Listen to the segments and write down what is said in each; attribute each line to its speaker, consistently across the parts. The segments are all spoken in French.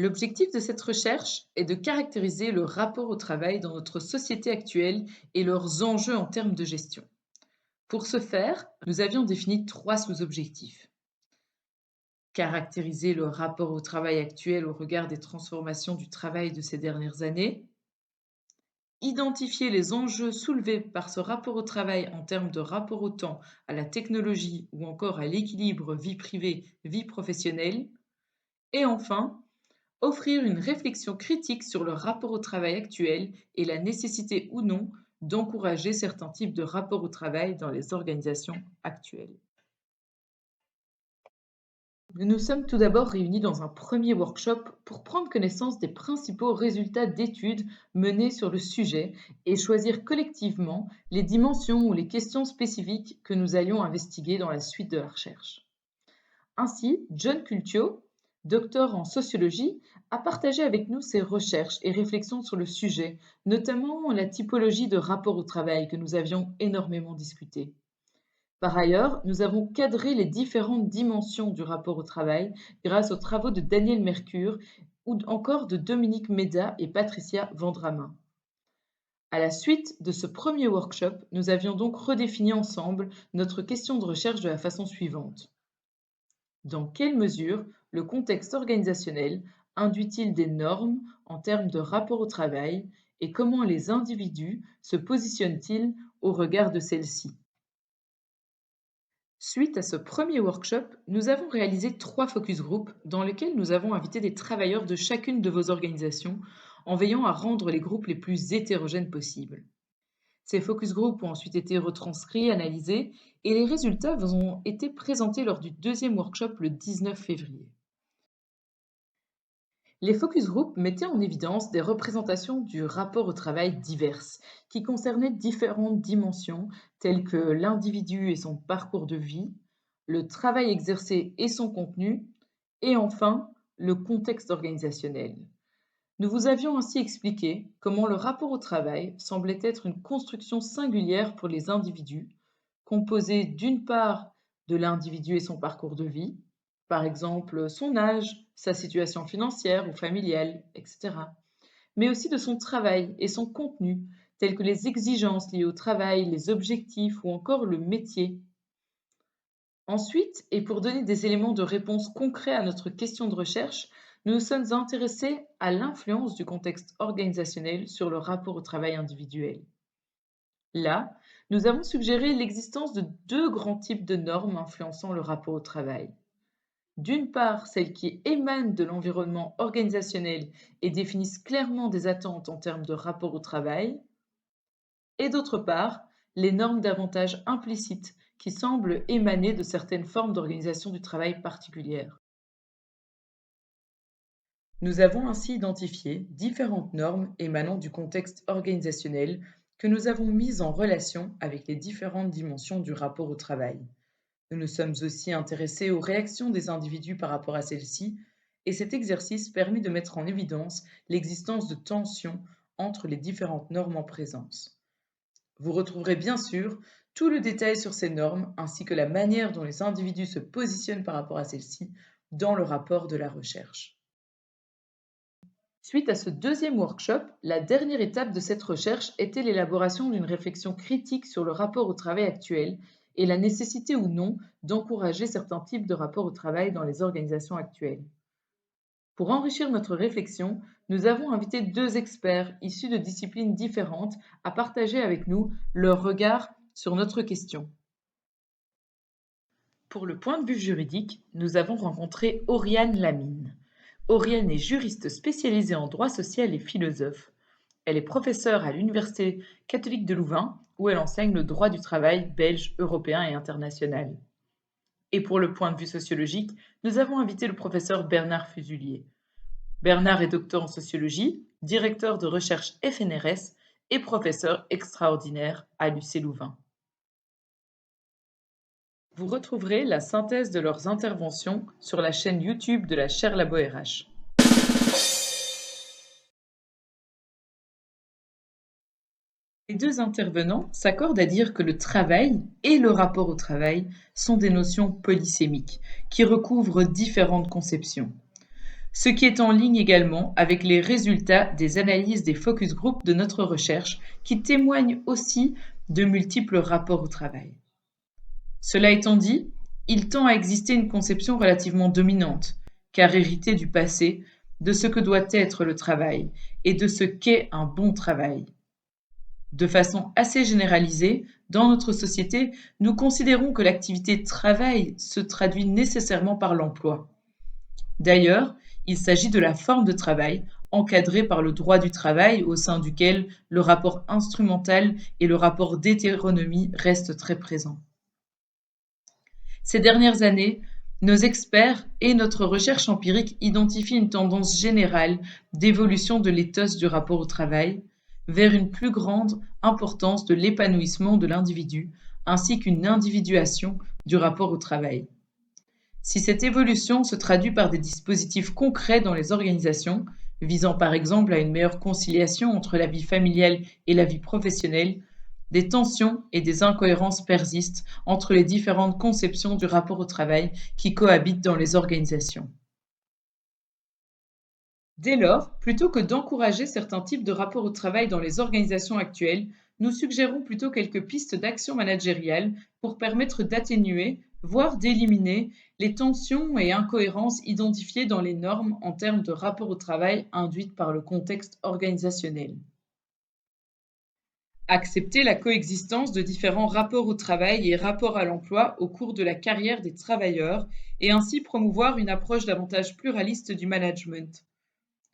Speaker 1: L'objectif de cette recherche est de caractériser le rapport au travail dans notre société actuelle et leurs enjeux en termes de gestion. Pour ce faire, nous avions défini trois sous-objectifs. Caractériser le rapport au travail actuel au regard des transformations du travail de ces dernières années. Identifier les enjeux soulevés par ce rapport au travail en termes de rapport au temps, à la technologie ou encore à l'équilibre vie privée-vie professionnelle. Et enfin, offrir une réflexion critique sur le rapport au travail actuel et la nécessité ou non d'encourager certains types de rapports au travail dans les organisations actuelles. Nous nous sommes tout d'abord réunis dans un premier workshop pour prendre connaissance des principaux résultats d'études menées sur le sujet et choisir collectivement les dimensions ou les questions spécifiques que nous allions investiguer dans la suite de la recherche. Ainsi, John Culcio, docteur en sociologie, a partagé avec nous ses recherches et réflexions sur le sujet, notamment la typologie de rapport au travail que nous avions énormément discuté. Par ailleurs, nous avons cadré les différentes dimensions du rapport au travail grâce aux travaux de Daniel Mercure ou encore de Dominique Méda et Patricia Vendramin. À la suite de ce premier workshop, nous avions donc redéfini ensemble notre question de recherche de la façon suivante. Dans quelle mesure le contexte organisationnel induit-il des normes en termes de rapport au travail et comment les individus se positionnent-ils au regard de celles-ci? Suite à ce premier workshop, nous avons réalisé 3 focus group dans lesquels nous avons invité des travailleurs de chacune de vos organisations en veillant à rendre les groupes les plus hétérogènes possibles. Ces focus group ont ensuite été retranscrits, analysés et les résultats vous ont été présentés lors du deuxième workshop le 19 février. Les focus group mettaient en évidence des représentations du rapport au travail diverses, qui concernaient différentes dimensions telles que l'individu et son parcours de vie, le travail exercé et son contenu, et enfin le contexte organisationnel. Nous vous avions ainsi expliqué comment le rapport au travail semblait être une construction singulière pour les individus, composée d'une part de l'individu et son parcours de vie, par exemple son âge, sa situation financière ou familiale, etc., mais aussi de son travail et son contenu, tels que les exigences liées au travail, les objectifs ou encore le métier. Ensuite, et pour donner des éléments de réponse concrets à notre question de recherche, nous nous sommes intéressés à l'influence du contexte organisationnel sur le rapport au travail individuel. Là, nous avons suggéré l'existence de deux grands types de normes influençant le rapport au travail. D'une part, celles qui émanent de l'environnement organisationnel et définissent clairement des attentes en termes de rapport au travail, et d'autre part, les normes davantage implicites qui semblent émaner de certaines formes d'organisation du travail particulières. Nous avons ainsi identifié différentes normes émanant du contexte organisationnel que nous avons mises en relation avec les différentes dimensions du rapport au travail. Nous nous sommes aussi intéressés aux réactions des individus par rapport à celles-ci, et cet exercice permet de mettre en évidence l'existence de tensions entre les différentes normes en présence. Vous retrouverez bien sûr tout le détail sur ces normes ainsi que la manière dont les individus se positionnent par rapport à celles-ci dans le rapport de la recherche. Suite à ce deuxième workshop, la dernière étape de cette recherche était l'élaboration d'une réflexion critique sur le rapport au travail actuel et la nécessité ou non d'encourager certains types de rapports au travail dans les organisations actuelles. Pour enrichir notre réflexion, nous avons invité deux experts issus de disciplines différentes à partager avec nous leur regard sur notre question. Pour le point de vue juridique, nous avons rencontré Oriane Lamine. Oriane est juriste spécialisée en droit social et philosophe. Elle est professeure à l'Université catholique de Louvain, où elle enseigne le droit du travail belge, européen et international. Et pour le point de vue sociologique, nous avons invité le professeur Bernard Fuselier. Bernard est docteur en sociologie, directeur de recherche FNRS et professeur extraordinaire à l'UC Louvain. Vous retrouverez la synthèse de leurs interventions sur la chaîne YouTube de la chaire Labo RH. Les deux intervenants s'accordent à dire que le travail et le rapport au travail sont des notions polysémiques qui recouvrent différentes conceptions. ce qui est en ligne également avec les résultats des analyses des focus group de notre recherche qui témoignent aussi de multiples rapports au travail. Cela étant dit, il tend à exister une conception relativement dominante, car héritée du passé, de ce que doit être le travail et de ce qu'est un bon travail. De façon assez généralisée, dans notre société, nous considérons que l'activité travail se traduit nécessairement par l'emploi. D'ailleurs, il s'agit de la forme de travail encadrée par le droit du travail au sein duquel le rapport instrumental et le rapport d'hétéronomie restent très présents. Ces dernières années, nos experts et notre recherche empirique identifient une tendance générale d'évolution de l'éthos du rapport au travail vers une plus grande importance de l'épanouissement de l'individu ainsi qu'une individuation du rapport au travail. Si cette évolution se traduit par des dispositifs concrets dans les organisations, visant par exemple à une meilleure conciliation entre la vie familiale et la vie professionnelle, des tensions et des incohérences persistent entre les différentes conceptions du rapport au travail qui cohabitent dans les organisations. Dès lors, plutôt que d'encourager certains types de rapports au travail dans les organisations actuelles, nous suggérons plutôt quelques pistes d'action managériale pour permettre d'atténuer, voire d'éliminer, les tensions et incohérences identifiées dans les normes en termes de rapport au travail induites par le contexte organisationnel. Accepter la coexistence de différents rapports au travail et rapports à l'emploi au cours de la carrière des travailleurs et ainsi promouvoir une approche davantage pluraliste du management.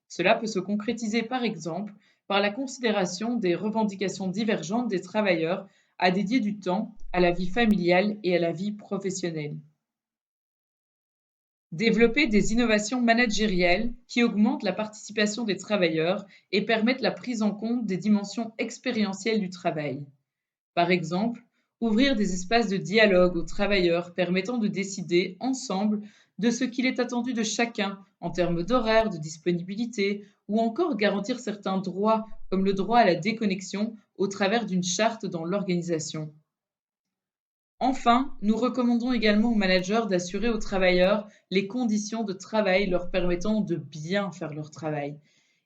Speaker 1: Cela peut se concrétiser par exemple par la considération des revendications divergentes des travailleurs à dédier du temps à la vie familiale et à la vie professionnelle. Développer des innovations managériales qui augmentent la participation des travailleurs et permettent la prise en compte des dimensions expérientielles du travail. Par exemple, ouvrir des espaces de dialogue aux travailleurs permettant de décider ensemble de ce qu'il est attendu de chacun en termes d'horaire, de disponibilité, ou encore garantir certains droits comme le droit à la déconnexion au travers d'une charte dans l'organisation. Enfin, nous recommandons également aux managers d'assurer aux travailleurs les conditions de travail leur permettant de bien faire leur travail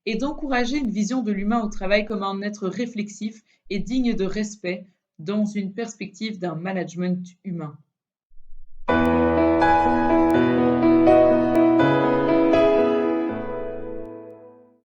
Speaker 1: et d'encourager une vision de l'humain au travail comme un être réflexif et digne de respect dans une perspective d'un management humain.